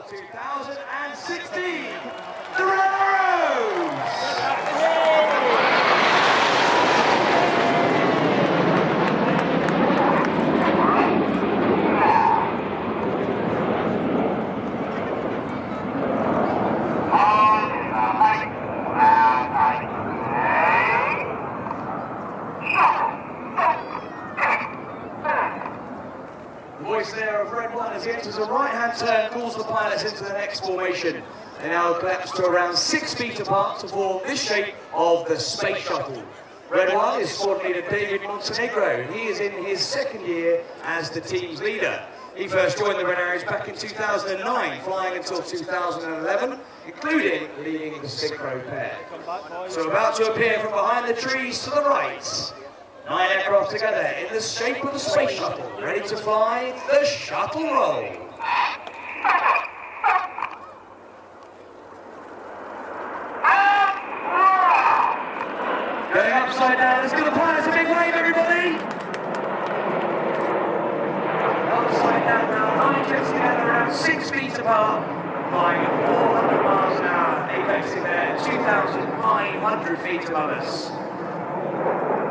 2016, the Red Arrows! The voice there of Red 1 as he enters a right-hand turn calls the pilots into the next formation. They now collapse to around 6 feet apart to form this shape of the Space Shuttle. Red 1 is squad leader David Montenegro, and he is in his second year as the team's leader. He first joined the Red Arrows back in 2009, flying until 2011, including leading the synchro pair. So about to appear from behind the trees to the right, 9 aircraft together in the shape of the Space Shuttle, ready to fly the shuttle roll. Going upside down, let's give the pilots a big wave, everybody! Upside down now, 9 jets together around 6 feet apart, flying at 400 miles an hour, apexing there at 2,500 feet above us.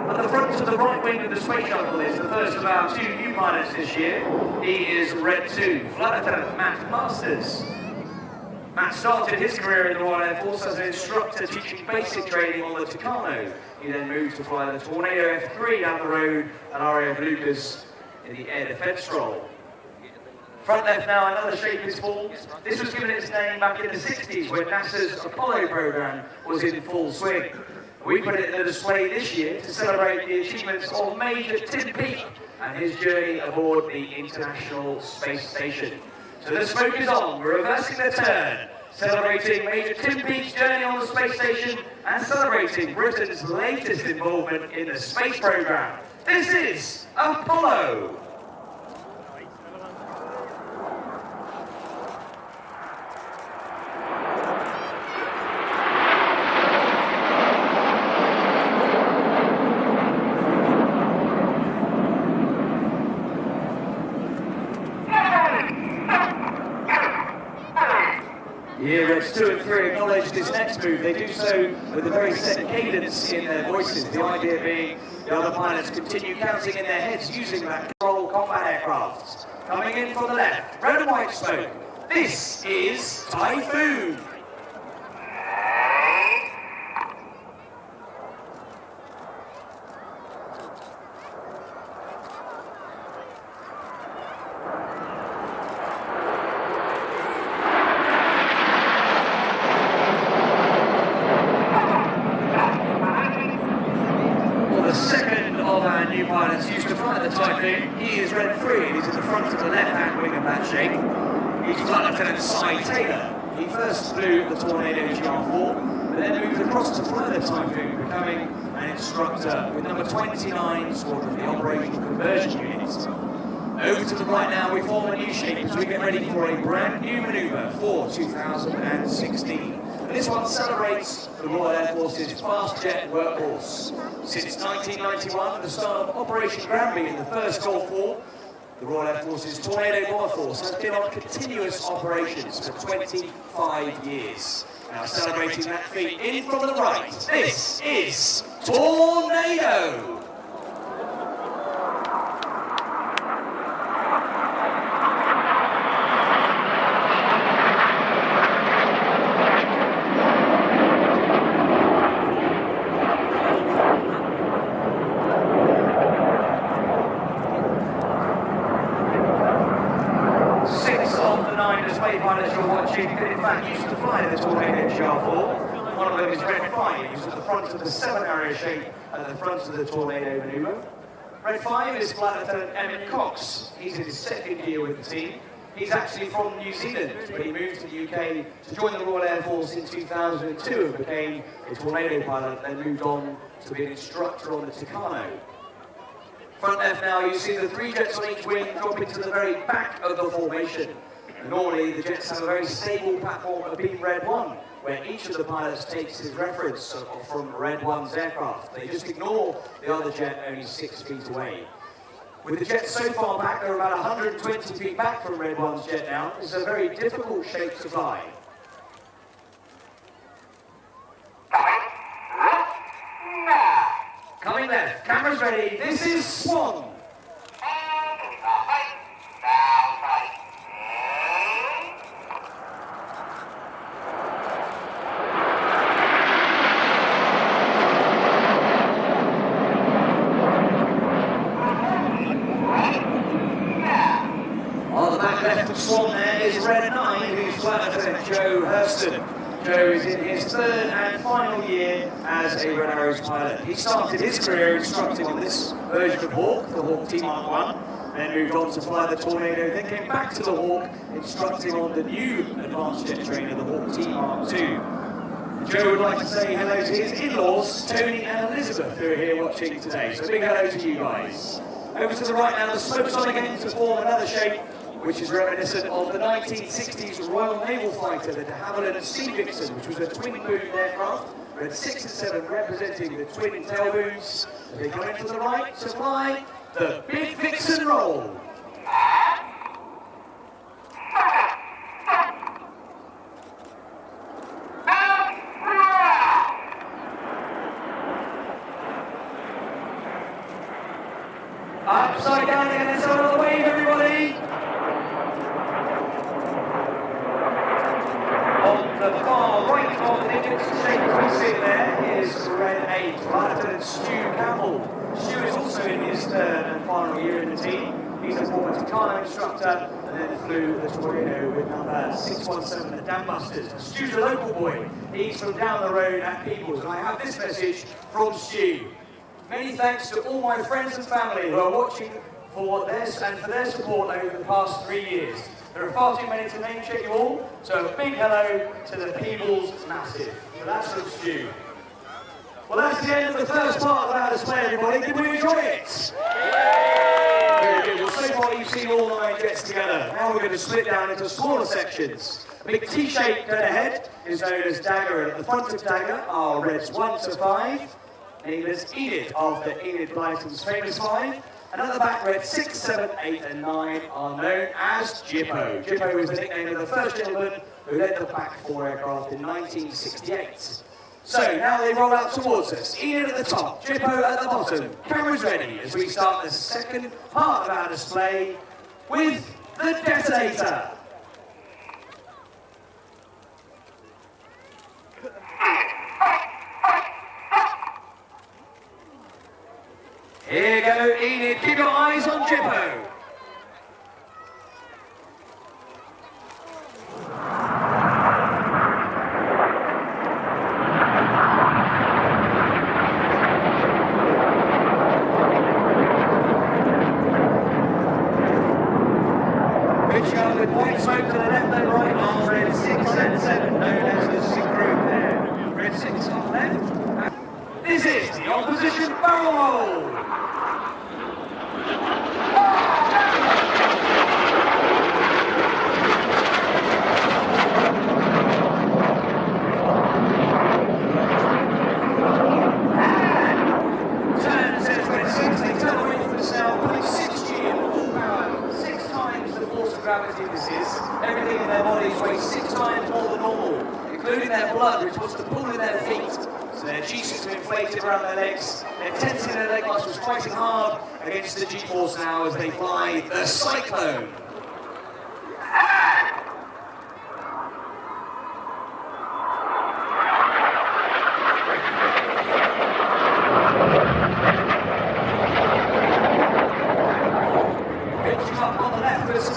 At the front of the right wing of the Space Shuttle is the first of our 2 new pilots this year. He is Red 2, Flight Lieutenant Matt Masters. Matt started his career in the Royal Air Force as an instructor teaching basic training on the Tucano. He then moved to fly the Tornado F3 down the road at RAF Lucas in the air defence role. Front left now, another shape is formed. This was given its name back in the 60s when NASA's Apollo program was in full swing. We put it in the display this year to celebrate the achievements of Major Tim Peake and his journey aboard the International Space Station. So the smoke is on, we're reversing the turn, celebrating Major Tim Peake's journey on the space station and celebrating Britain's latest involvement in the space program. This is Apollo! Here, Reds 2 and 3 acknowledge this next move. They do so with a very set cadence in their voices. The idea being the other pilots continue counting in their heads using that control combat aircraft. Coming in from the left, red and white smoke. This is Typhoon. New pilots used to fly the Typhoon. He is Red 3 and he's in the front of the left-hand wing of that shape. He's Flight Lieutenant Cy Taylor. He first flew the Tornado GR4, but then moved across to fly the Typhoon, becoming an instructor with number 29 Squadron, the Operational Conversion Unit. Over to the right now, we form a new shape as we get ready for a brand new manoeuvre for 2016. This one celebrates the Royal Air Force's fast jet workhorse. Since 1991, the start of Operation Granby in the first Gulf War, the Royal Air Force's Tornado Bomber Force has been on continuous operations for 25 years. Now celebrating that feat, in from the right, this is Tornado! 9 display pilots you're watching that in fact used to fly the Tornado GR4. One of them is Red 5, who's at the front of the 7-area shape at the front of the Tornado manoeuvre. Red 5 is Flight Lieutenant Emmett Cox. He's in his second year with the team. He's actually from New Zealand, but he moved to the UK to join the Royal Air Force in 2002 and became a Tornado pilot, then moved on to be an instructor on the Tucano. Front left now, you see the 3 jets on each wing drop into the very back of the formation. Normally, the jets have a very stable platform of being Red 1, where each of the pilots takes his reference from Red 1's aircraft. They just ignore the other jet only 6 feet away. With the jet so far back, they're about 120 feet back from Red 1's jet now. It's a very difficult shape to fly. Coming left, cameras ready, this is Swan. On the back left of Swan there is Red 9, who's flight lieutenant Joe Hurston. Joe is in his third and final year as a Red Arrows pilot. He started his career instructing on this version of Hawk, the Hawk T Mark 1, then moved on to fly the Tornado, then came back to the Hawk, instructing on the new advanced jet trainer, the Hawk T Mark 2. Joe would like to say hello to his in-laws, Tony and Elizabeth, who are here watching today. So big hello to you guys. Over to the right now, the slopes on again to form another shape, which is reminiscent of the 1960s Royal Naval fighter, the de Havilland Sea Vixen, which was a twin-boom aircraft. Red 6 and 7 representing the twin tail booms. They come in to the right to fly the Big Vixen roll. Upside down again, let's have another wave, everybody. On the far right of the Vixen shape, as we see it there, is Red 8, Flight Lieutenant Stu Campbell. Stu is also in his third and final year in the team. He's a former Takano instructor and then flew the Tornado with number 617, the Dam Busters. Stu's a local boy. He's from down the road at Peebles, and I have this message from Stu. Many thanks to all my friends and family who are watching for their support over the past 3 years. There are far too many to name check you all, so a big hello to the Peebles Massive. So that's from Stu. Well, that's the end of the first part of our display, everybody. Did we enjoy it? Very good. Well, so far you've seen all 9 jets together. Now we're going to split down into smaller sections. A big T-shape dead ahead is known as Dagger, and at the front of Dagger are Reds 1 to 5. Named as Enid of the Enid Blyton's famous 5. And at the back, Red 6, 7, 8 and 9 are known as Jippo. Jippo was the nickname of the first gentleman who led the back 4 aircraft in 1968. So now they roll out towards us. Enid at the top, Jippo at the bottom. Cameras ready as we start the second part of our display with the detonator. Here you go, Enid, keep your eyes on Jippo. Pitching up with white smoke to the left and right are Red 6 and 7, known as the synchro pair. Red 6 on left. This is the opposition barrel roll. Gravity this is. Everything in their bodies weighs 6 times more than normal, including their blood, which wants to pull in their feet. So their G-suits are inflated around their legs. They're tensing their leg muscles, fighting hard against the G-force now as they fly the Cyclone.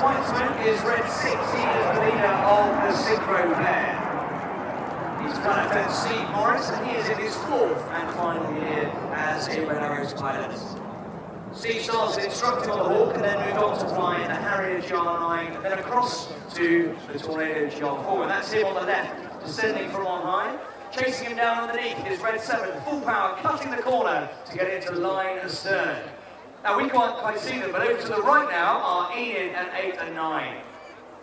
White smoke is Red 6, he is the leader of the synchro pair. He's Flight Lieutenant Steve Morris, and he is in his 4th and final year as a Red Arrows pilot. Steve started instructing on the Hawk and then moved on to flying the Harrier GR9, and then across to the Tornado GR4, and that's him on the left, descending from on high. Chasing him down underneath is Red 7, full power, cutting the corner to get into line astern. Now we can't quite see them, but over to the right now are Enid and 8 and 9.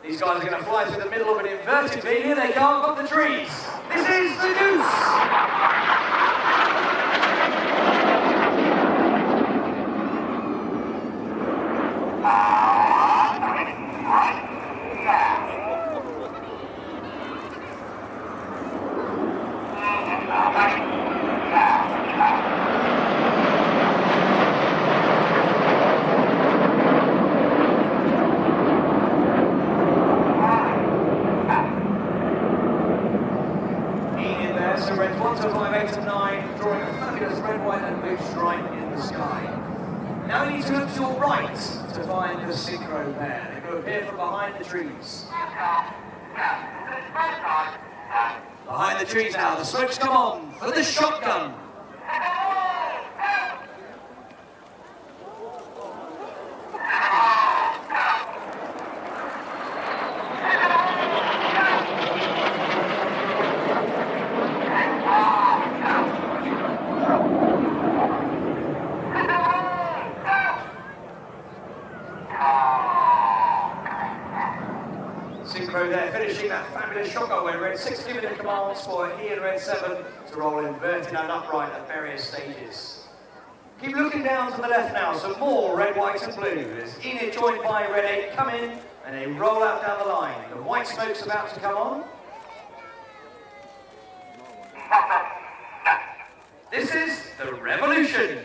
These guys are going to fly through the middle of an inverted V. Here they go above the trees. This is the Goose. So reds 1 to 5, 8 to 9, drawing a fabulous red, white and blue stripe in the sky. Now we need to look to your right to find the synchro pair. They're going to appear from behind the trees. Behind the trees now, the smokes come on for the shotgun. Synchro there, finishing that fabulous shotgun where red 6 giving the commands for he and red 7 to roll inverted and upright at various stages. Keep looking down to the left now, some more red, white and blue. As Enid joined by red 8 come in and they roll out down the line. The white smoke's about to come on. This is the revolution.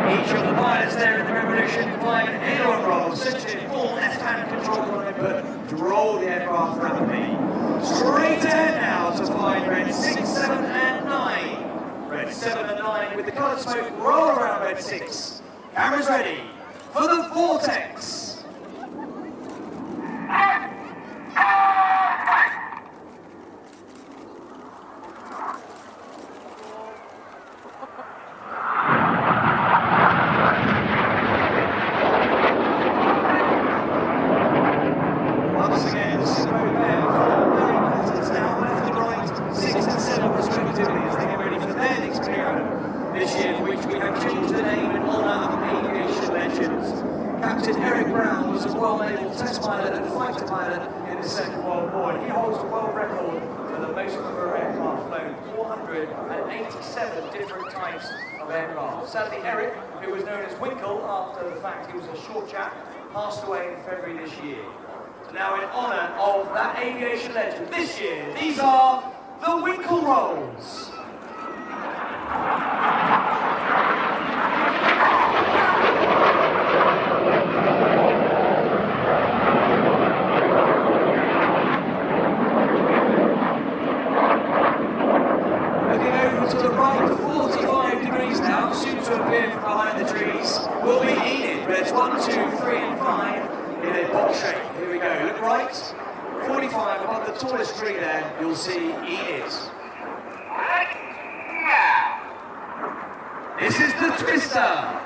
Each of the pilots there in the revolution flying an aileron roll, essentially full left-hand control on the input to roll the aircraft rapidly. Straight ahead now to find red 6, 7 and 9. Red 7 and 9 with the coloured smoke roll around red 6. Cameras ready for the vortex. This year, for which we have changed the name in honour of aviation legends. Captain Eric Brown was a Royal Naval test pilot and fighter pilot in the Second World War, and he holds a world record for the most number of aircraft flown, 487 different types of aircraft. Sadly, Eric, who was known as Winkle after the fact he was a short chap, passed away in February this year. So now, in honour of that aviation legend, this year, these are the Winkle Rolls. To the right, 45 degrees now, soon to appear from behind the trees, will be Enid. Reds 1, 2, 3 and 5 in a box shape. Here we go, look right, 45 above the tallest tree there, you'll see Enid. This is the Twister.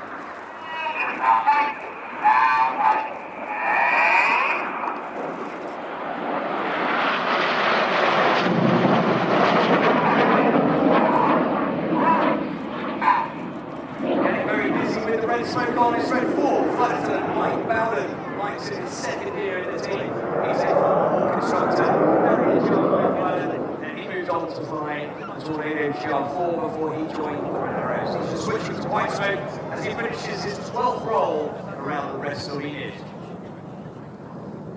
Red smoke on is red 4, Flight Lieutenant Mike Bowden. Mike's in his second year in the team. He's a former constructor, very agile pilot, and he moved on to fly the Tornado GR4 before he joined the Red Arrows. He's just switching to white smoke as he finishes his 12th roll around the rest of Enid.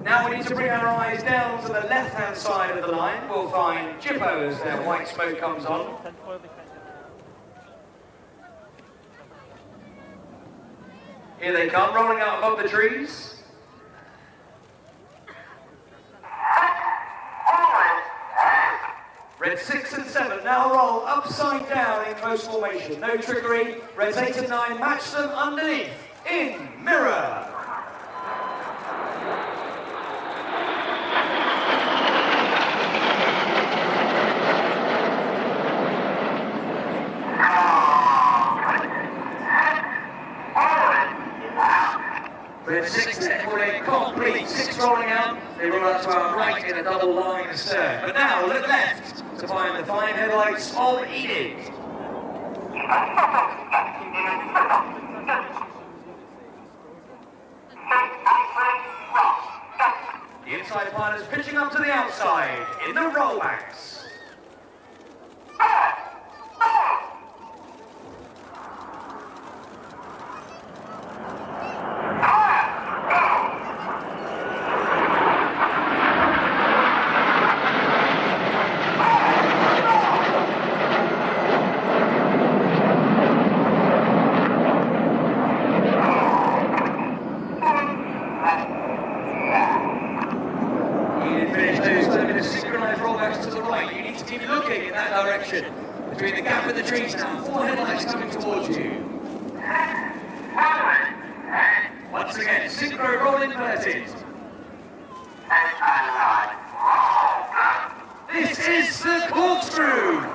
Now we need to bring our eyes down to the left-hand side of the line. We'll find Jippo as their white smoke comes on. Here they come, rolling out above the trees. Red 6 and 7 now roll upside down in close formation. No trickery. Reds 8 and 9 match them underneath in mirror. Red 6 there, complete 6 rolling out. They roll out to our right in a double line astern. But now look left to find the fine headlights of Enid. inside pilots pitching up to the outside in the rollbacks. Between the gap and the trees now, 4 headlights coming towards you. Once again, synchro roll inverted. This is the corkscrew.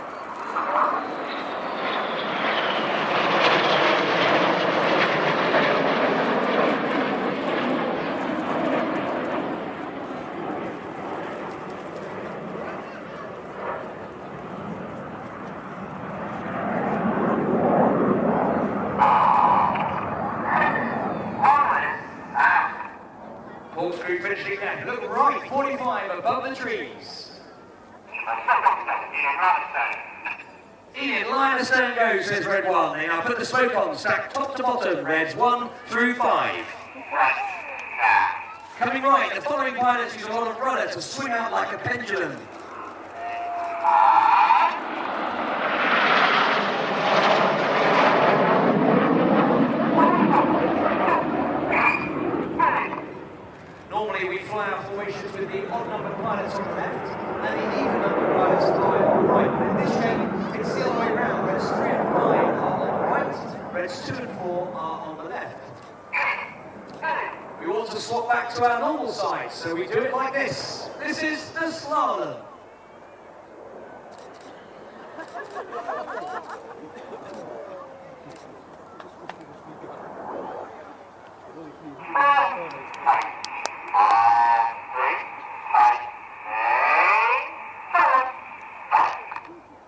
Corkscrew finishing again. Look right, 45 above the trees. Ian, line of stone goes, says Red 1. They now put the smoke on, stacked top to bottom, Reds 1 through 5. Coming right, the following pilots use a lot of rudder to swing out like a pendulum. Normally we fly our formations with the odd number pilots on the left and the even number pilots on the right. But in this shape, it's the other way around. Reds 3 and 5 are on the right, Reds 2 and 4 are on the left. We want to swap back to our normal side, so we do it like this. This is the slalom.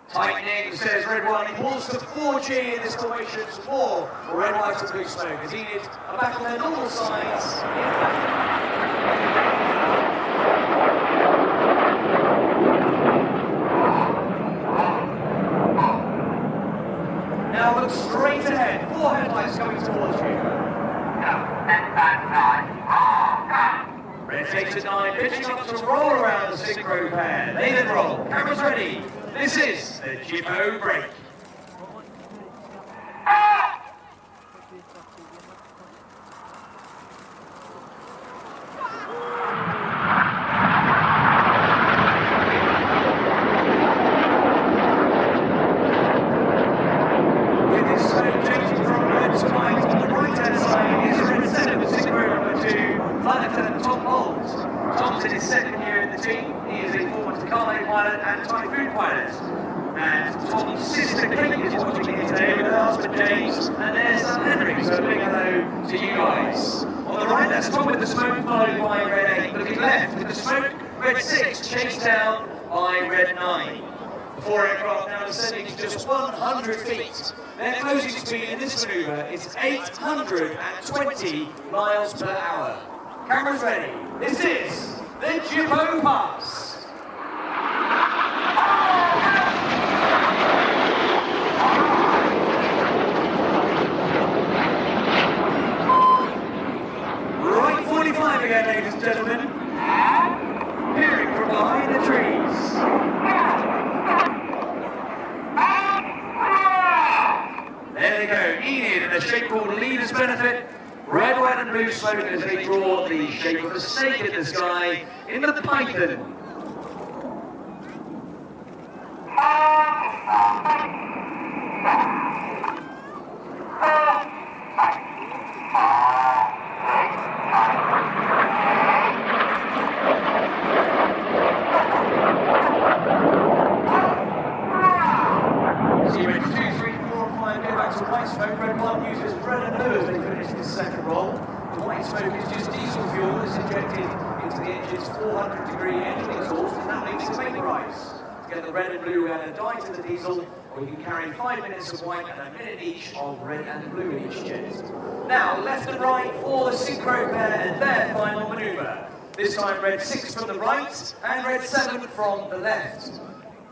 Tightening, says Red 1. He pulls to 4G in this formation, some more red, white and blue smoke as Enid are back on their normal sides. Now look straight ahead, 4 headlights coming towards you. Red takes at 9, pitching up to roll around the synchro pair. They then roll. Cameras ready. This is the Jippo break. With this smoke changing from red to white, on the right-hand side is Red 7, synchro number 2, Flight Lieutenant Tom Bolt. Tom's in his second year in the team. He is a former Takane pilot and Typhoon pilot. And Tom's sister Kate is watching here today with her husband James and their son Henry. So a big hello to you guys. On the right, that's Tom with the smoke, followed by Red 8. Looking left with the smoke, Red 6, chased down by Red 9. The 4 aircraft now descending to just 100 feet. Their closing speed in this manoeuvre is 820 miles per hour. Cameras ready. This is the Jippo Pass. Right 45 again, ladies and gentlemen. Peering from behind the trees. There they go, Enid in a shape called Leader's Benefit. Red, white and blue smoke as they draw the shape of a snake in the sky in the Python. Sequence 2, 3, 4, 5, go back to white smoke. Red 1 uses red and blue as they finish this second roll. The white smoke is just diesel fuel that's injected into the engine's 400-degree engine exhaust, and that makes it vaporize. To get the red and blue anodized to the diesel, or you can carry 5 minutes of white and a minute each of red and blue in each jet. Now, left and right for the synchro pair and their final manoeuvre. This time red 6 from the right and red 7 from the left.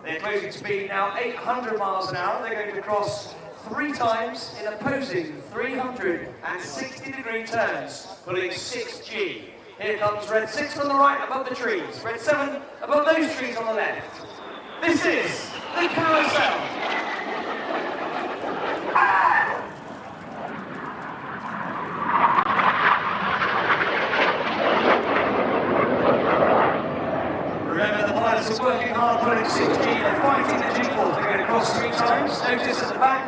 Their closing speed now 800 miles an hour. They're going to cross 3 times in opposing 360-degree turns, pulling 6G. Here comes red 6 from the right above the trees, red 7 above those trees on the left. This is the carousel. Remember, the pilots are working hard pulling 6G, they're fighting the G-force. They're going to cross 3 times. Notice at the back,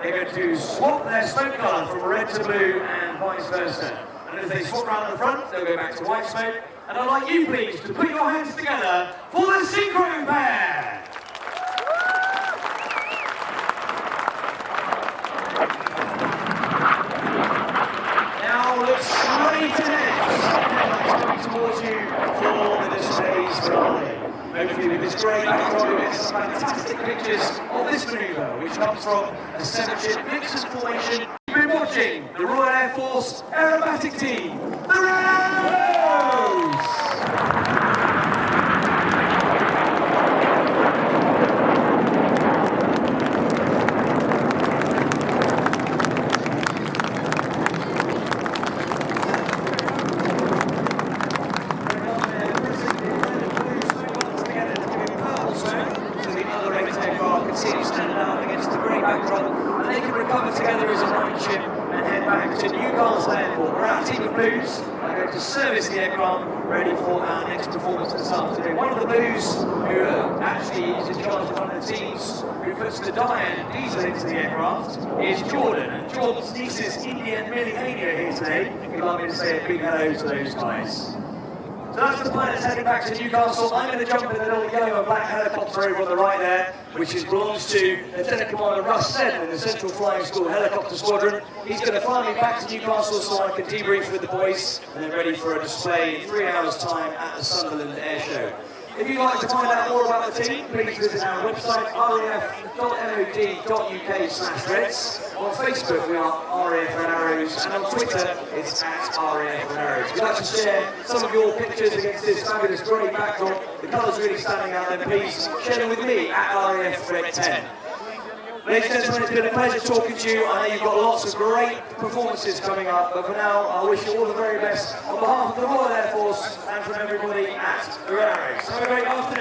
they're going to swap their smoke colour from red to blue and vice versa. And as they swap around at the front, they'll go back to white smoke. And I'd like you, please, to put your hands together for the synchro pair. Now look straight ahead. Coming towards you for the display's finale. Hopefully with this great backdrop, you get some fantastic pictures of this manoeuvre, which comes from a 7-ship mixed formation. You've been watching the Royal Air Force Aerobatic Team, the Rose! See them standing out against the grey backdrop, and they can recover together as a line ship and head back to Newcastle Airport, where our team of Blues are going to service the aircraft ready for our next performance this afternoon. One of the Blues, who actually is in charge of one of the teams who puts the Diane diesel into the aircraft, is Jordan. And Jordan's nieces, India and Millie Haney, are here today. If you'd like me to say a big hello to those guys. So that's the pilots heading back to Newcastle. I'm going to jump in the little yellow and black helicopter over on the right there, which belongs to Lieutenant Commander Russ Seddon in the Central Flying School Helicopter Squadron. He's going to fly me back to Newcastle so I can debrief with the boys and then ready for a display in 3 hours' time at the Sunderland Airshow. If you'd like to find out more about the team, please visit our website, raf.mod.uk/Reds. On Facebook, we are RAF Red Arrows, and on Twitter, it's @RAF Red Arrows. If you'd like to share some of your pictures against this fabulous grey backdrop, the colours really standing out, then please share them with me at RAF Red 10. Ladies and gentlemen, it's been a pleasure talking to you. I know you've got lots of great performances coming up, but for now, I wish you all the very best on behalf of the Royal Air Force and from everybody at the Red Arrows. Have a great afternoon.